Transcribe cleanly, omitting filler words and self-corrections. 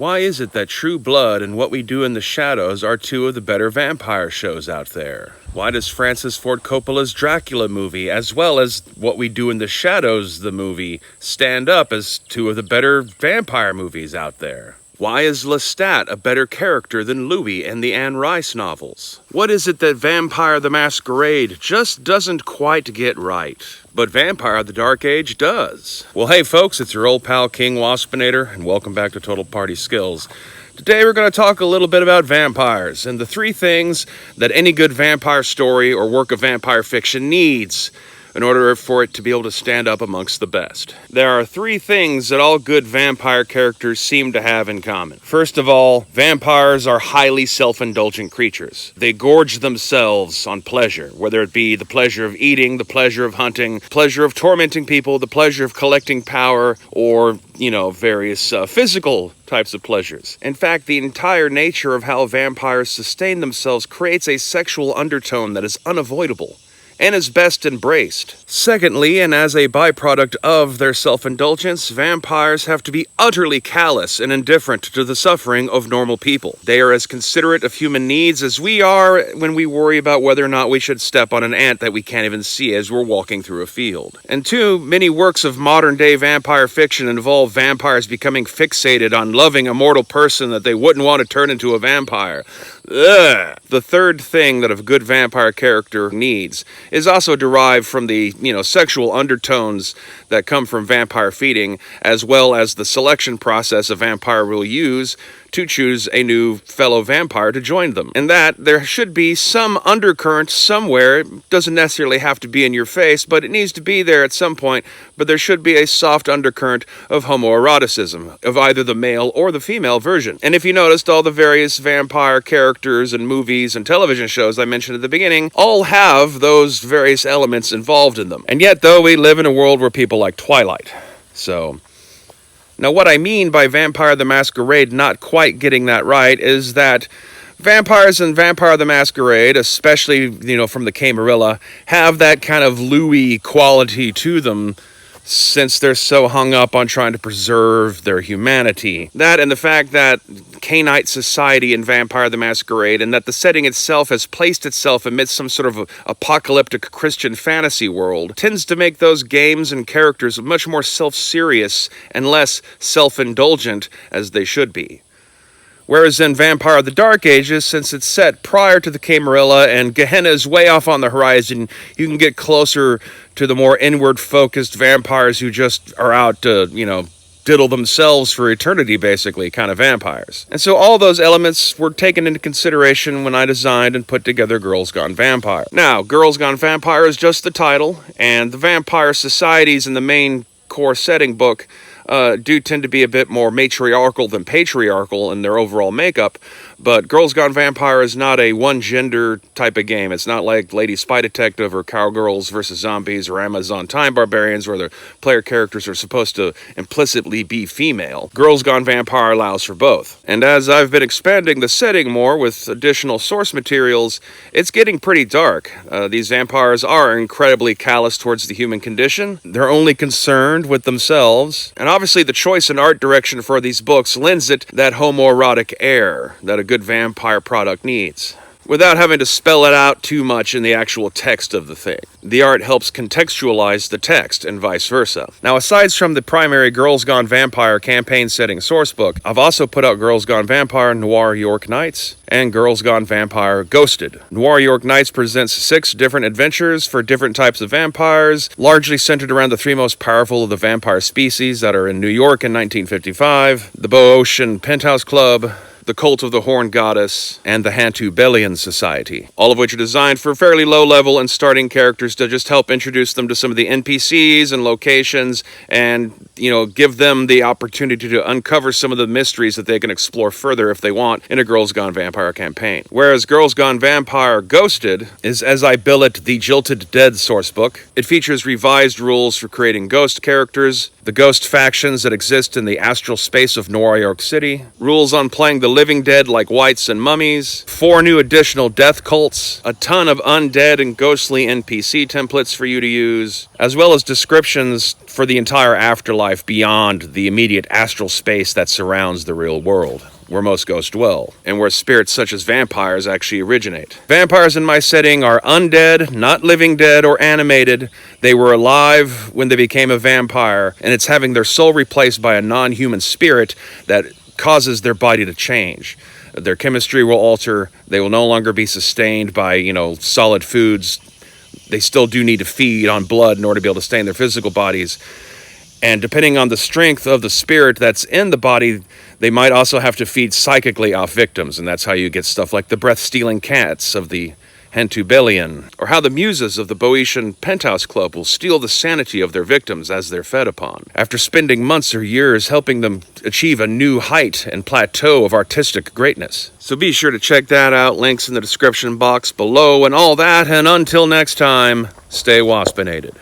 Why is it that True Blood and What We Do in the Shadows are two of the better vampire shows out there? Why does Francis Ford Coppola's Dracula movie, as well as What We Do in the Shadows, the movie, stand up as two of the better vampire movies out there? Why is Lestat a better character than Louis in the Anne Rice novels? What is it that Vampire the Masquerade just doesn't quite get right, but Vampire the Dark Age does? Well, hey folks, it's your old pal King Waspinator, and welcome back to Total Party Skills. Today we're going to talk a little bit about vampires, and the three things that any good vampire story or work of vampire fiction needs in order for it to be able to stand up amongst the best. There are three things that all good vampire characters seem to have in common. First of all, vampires are highly self-indulgent creatures. They gorge themselves on pleasure, whether it be the pleasure of eating, the pleasure of hunting, pleasure of tormenting people, the pleasure of collecting power, or, various physical types of pleasures. In fact, the entire nature of how vampires sustain themselves creates a sexual undertone that is unavoidable and is best embraced. Secondly, and as a byproduct of their self-indulgence, vampires have to be utterly callous and indifferent to the suffering of normal people. They are as considerate of human needs as we are when we worry about whether or not we should step on an ant that we can't even see as we're walking through a field. And two, many works of modern-day vampire fiction involve vampires becoming fixated on loving a mortal person that they wouldn't want to turn into a vampire. Ugh. The third thing that a good vampire character needs is also derived from the, sexual undertones that come from vampire feeding, as well as the selection process a vampire will use to choose a new fellow vampire to join them. And that there should be some undercurrent somewhere. It doesn't necessarily have to be in your face, but it needs to be there at some point. But there should be a soft undercurrent of homoeroticism, of either the male or the female version. And if you noticed, all the various vampire characters and movies and television shows I mentioned at the beginning all have those various elements involved in them. And yet, though, we live in a world where people like Twilight. Now, what I mean by Vampire the Masquerade not quite getting that right is that vampires in Vampire the Masquerade, especially, from the Camarilla, have that kind of Louis quality to them, since they're so hung up on trying to preserve their humanity. That and the fact that Cainite society in Vampire the Masquerade, and that the setting itself has placed itself amidst some sort of apocalyptic Christian fantasy world, tends to make those games and characters much more self-serious and less self-indulgent as they should be. Whereas in Vampire the Dark Ages, since it's set prior to the Camarilla and Gehenna is way off on the horizon, you can get closer to the more inward-focused vampires who just are out to, diddle themselves for eternity, basically, kind of vampires. And so all those elements were taken into consideration when I designed and put together Girls Gone Vampire. Now, Girls Gone Vampire is just the title, and the vampire societies in the main core setting book do tend to be a bit more matriarchal than patriarchal in their overall makeup, but Girls Gone Vampire is not a one-gender type of game. It's not like Lady Spy Detective or Cowgirls vs. Zombies or Amazon Time Barbarians, where the player characters are supposed to implicitly be female. Girls Gone Vampire allows for both. And as I've been expanding the setting more with additional source materials, it's getting pretty dark. These vampires are incredibly callous towards the human condition. They're only concerned with themselves, and obviously the choice and art direction for these books lends it that homoerotic air that a good vampire product needs, without having to spell it out too much in the actual text of the thing. The art helps contextualize the text and vice versa. Now, aside from the primary Girls Gone Vampire campaign setting sourcebook, I've also put out Girls Gone Vampire Noir York Nights and Girls Gone Vampire Ghosted. Noir York Nights presents 6 different adventures for different types of vampires, largely centered around the 3 most powerful of the vampire species that are in New York in 1955, the Boeotian Penthouse Club, the Cult of the Horned Goddess, and the Hantu Belian Society, all of which are designed for fairly low-level and starting characters to just help introduce them to some of the NPCs and locations and, give them the opportunity to uncover some of the mysteries that they can explore further if they want in a Girls Gone Vampire campaign. Whereas Girls Gone Vampire Ghosted is, as I bill it, the Jilted Dead sourcebook. It features revised rules for creating ghost characters, the ghost factions that exist in the astral space of Noir York City, rules on playing the living dead like wights and mummies, 4 new additional death cults, a ton of undead and ghostly NPC templates for you to use, as well as descriptions for the entire afterlife beyond the immediate astral space that surrounds the real world, where most ghosts dwell, and where spirits such as vampires actually originate. Vampires in my setting are undead, not living dead or animated. They were alive when they became a vampire, and it's having their soul replaced by a non-human spirit that causes their body to change. Their chemistry will alter. They will no longer be sustained by, solid foods. They still do need to feed on blood in order to be able to stay in their physical bodies. And depending on the strength of the spirit that's in the body, they might also have to feed psychically off victims. And that's how you get stuff like the breath-stealing cats of the Hentubellion, or how the muses of the Boeotian Penthouse Club will steal the sanity of their victims as they're fed upon, after spending months or years helping them achieve a new height and plateau of artistic greatness. So be sure to check that out, links in the description box below and all that, and until next time, stay waspinated.